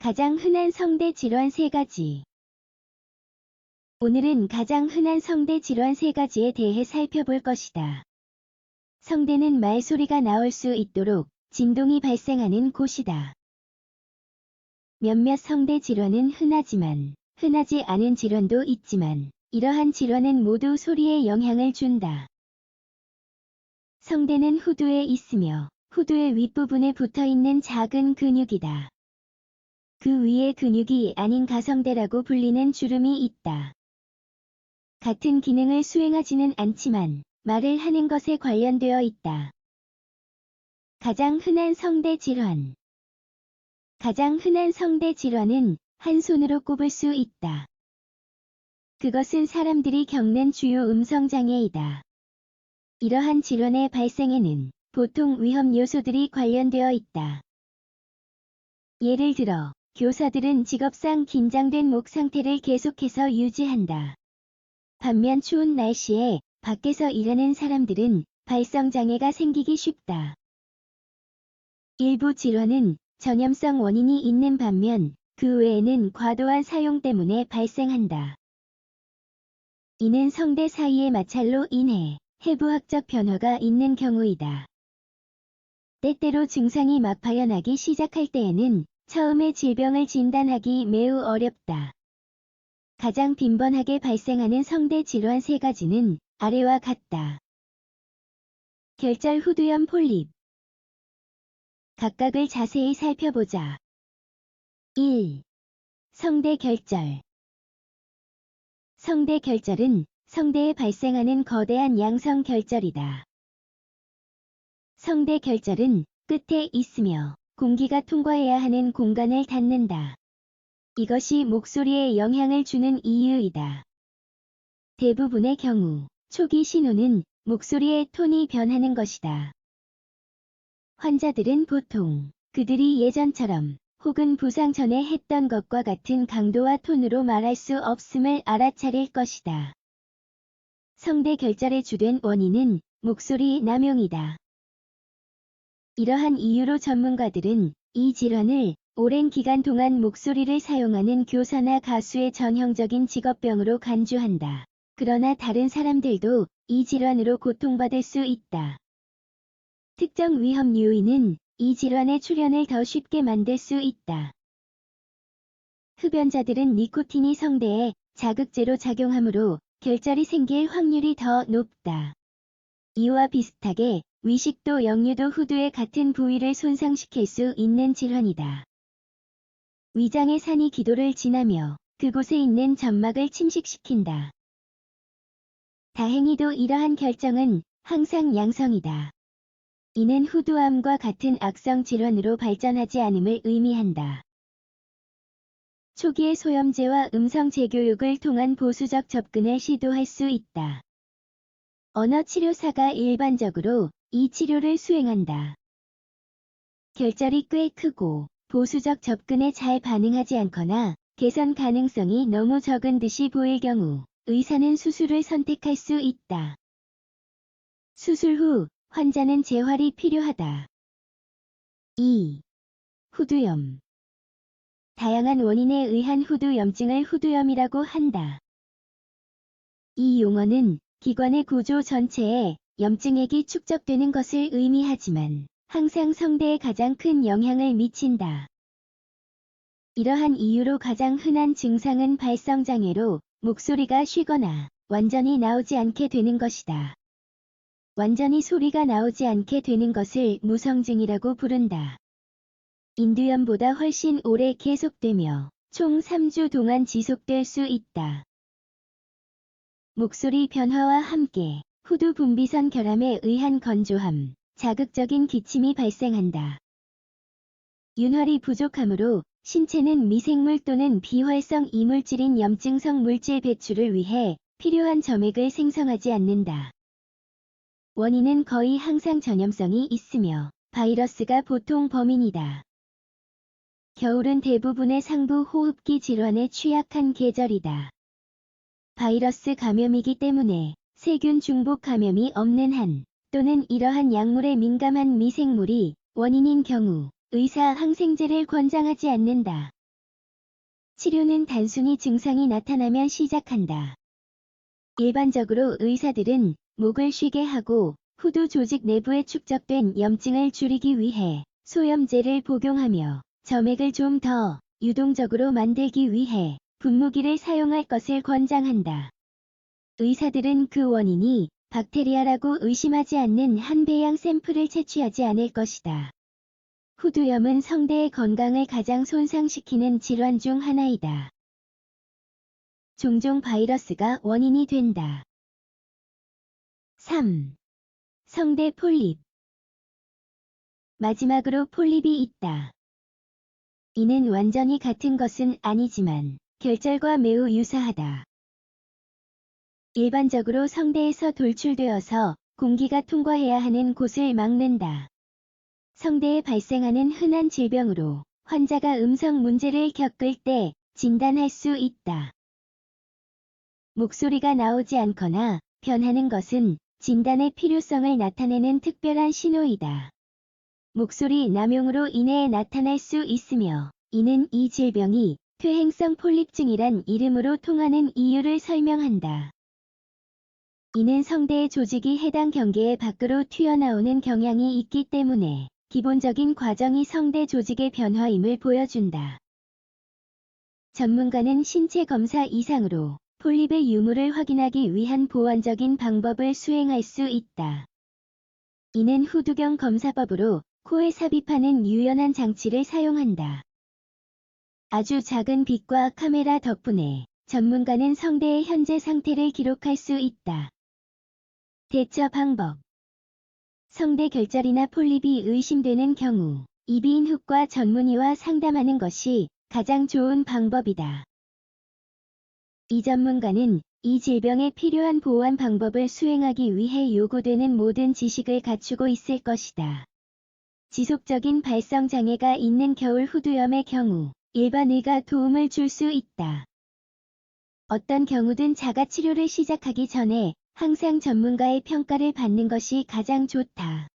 가장 흔한 성대 질환 3가지. 오늘은 가장 흔한 성대 질환 3가지에 대해 살펴볼 것이다. 성대는 말소리가 나올 수 있도록 진동이 발생하는 곳이다. 몇몇 성대 질환은 흔하지만 흔하지 않은 질환도 있지만 이러한 질환은 모두 소리에 영향을 준다. 성대는 후두에 있으며 후두의 윗부분에 붙어있는 작은 근육이다. 그 위에 근육이 아닌 가성대라고 불리는 주름이 있다. 같은 기능을 수행하지는 않지만 말을 하는 것에 관련되어 있다. 가장 흔한 성대 질환. 가장 흔한 성대 질환은 한 손으로 꼽을 수 있다. 그것은 사람들이 겪는 주요 음성장애이다. 이러한 질환의 발생에는 보통 위험 요소들이 관련되어 있다. 예를 들어, 교사들은 직업상 긴장된 목 상태를 계속해서 유지한다. 반면 추운 날씨에 밖에서 일하는 사람들은 발성장애가 생기기 쉽다. 일부 질환은 전염성 원인이 있는 반면 그 외에는 과도한 사용 때문에 발생한다. 이는 성대 사이의 마찰로 인해 해부학적 변화가 있는 경우이다. 때때로 증상이 막 발현하기 시작할 때에는 처음에 질병을 진단하기 매우 어렵다. 가장 빈번하게 발생하는 성대 질환 3가지는 아래와 같다. 결절 후두염 폴립. 각각을 자세히 살펴보자. 1. 성대 결절. 성대 결절은 성대에 발생하는 거대한 양성 결절이다. 성대 결절은 끝에 있으며 공기가 통과해야 하는 공간을 닫는다. 이것이 목소리에 영향을 주는 이유이다. 대부분의 경우 초기 신호는 목소리의 톤이 변하는 것이다. 환자들은 보통 그들이 예전처럼 혹은 부상 전에 했던 것과 같은 강도와 톤으로 말할 수 없음을 알아차릴 것이다. 성대 결절의 주된 원인은 목소리 남용이다. 이러한 이유로 전문가들은 이 질환을 오랜 기간 동안 목소리를 사용하는 교사나 가수의 전형적인 직업병으로 간주한다. 그러나 다른 사람들도 이 질환으로 고통받을 수 있다. 특정 위험 요인은 이 질환의 출현을 더 쉽게 만들 수 있다. 흡연자들은 니코틴이 성대에 자극제로 작용하므로 결절이 생길 확률이 더 높다. 이와 비슷하게 위식도 역류도 후두의 같은 부위를 손상시킬 수 있는 질환이다. 위장의 산이 기도를 지나며 그곳에 있는 점막을 침식시킨다. 다행히도 이러한 결정은 항상 양성이다. 이는 후두암과 같은 악성 질환으로 발전하지 않음을 의미한다. 초기의 소염제와 음성 재교육을 통한 보수적 접근을 시도할 수 있다. 언어 치료사가 일반적으로 이 치료를 수행한다. 결절이 꽤 크고 보수적 접근에 잘 반응하지 않거나 개선 가능성이 너무 적은 듯이 보일 경우 의사는 수술을 선택할 수 있다. 수술 후 환자는 재활이 필요하다. 2. 후두염. 다양한 원인에 의한 후두염증을 후두염이라고 한다. 이 용어는 기관의 구조 전체에 염증액이 축적되는 것을 의미하지만 항상 성대에 가장 큰 영향을 미친다. 이러한 이유로 가장 흔한 증상은 발성장애로 목소리가 쉬거나 완전히 나오지 않게 되는 것이다. 완전히 소리가 나오지 않게 되는 것을 무성증이라고 부른다. 인두염보다 훨씬 오래 계속되며 총 3주 동안 지속될 수 있다. 목소리 변화와 함께 후두 분비선 결함에 의한 건조함, 자극적인 기침이 발생한다. 윤활이 부족하므로 신체는 미생물 또는 비활성 이물질인 염증성 물질 배출을 위해 필요한 점액을 생성하지 않는다. 원인은 거의 항상 전염성이 있으며 바이러스가 보통 범인이다. 겨울은 대부분의 상부 호흡기 질환에 취약한 계절이다. 바이러스 감염이기 때문에 세균 중복 감염이 없는 한 또는 이러한 약물에 민감한 미생물이 원인인 경우 의사 항생제를 권장하지 않는다. 치료는 단순히 증상이 나타나면 시작한다. 일반적으로 의사들은 목을 쉬게 하고 후두 조직 내부에 축적된 염증을 줄이기 위해 소염제를 복용하며 점액을 좀 더 유동적으로 만들기 위해 분무기를 사용할 것을 권장한다. 의사들은 그 원인이 박테리아라고 의심하지 않는 한 배양 샘플을 채취하지 않을 것이다. 후두염은 성대의 건강을 가장 손상시키는 질환 중 하나이다. 종종 바이러스가 원인이 된다. 3. 성대 폴립. 마지막으로 폴립이 있다. 이는 완전히 같은 것은 아니지만 결절과 매우 유사하다. 일반적으로 성대에서 돌출되어서 공기가 통과해야 하는 곳을 막는다. 성대에 발생하는 흔한 질병으로 환자가 음성 문제를 겪을 때 진단할 수 있다. 목소리가 나오지 않거나 변하는 것은 진단의 필요성을 나타내는 특별한 신호이다. 목소리 남용으로 인해 나타날 수 있으며 이는 이 질병이 퇴행성 폴립증이란 이름으로 통하는 이유를 설명한다. 이는 성대의 조직이 해당 경계 밖으로 튀어나오는 경향이 있기 때문에 기본적인 과정이 성대 조직의 변화임을 보여준다. 전문가는 신체 검사 이상으로 폴립의 유무를 확인하기 위한 보완적인 방법을 수행할 수 있다. 이는 후두경 검사법으로 코에 삽입하는 유연한 장치를 사용한다. 아주 작은 빛과 카메라 덕분에 전문가는 성대의 현재 상태를 기록할 수 있다. 대처 방법. 성대 결절이나 폴립이 의심되는 경우 이비인후과 전문의와 상담하는 것이 가장 좋은 방법이다. 이 전문가는 이 질병에 필요한 보완 방법을 수행하기 위해 요구되는 모든 지식을 갖추고 있을 것이다. 지속적인 발성 장애가 있는 겨울 후두염의 경우 일반 의가 도움을 줄 수 있다. 어떤 경우든 자가 치료를 시작하기 전에 항상 전문가의 평가를 받는 것이 가장 좋다.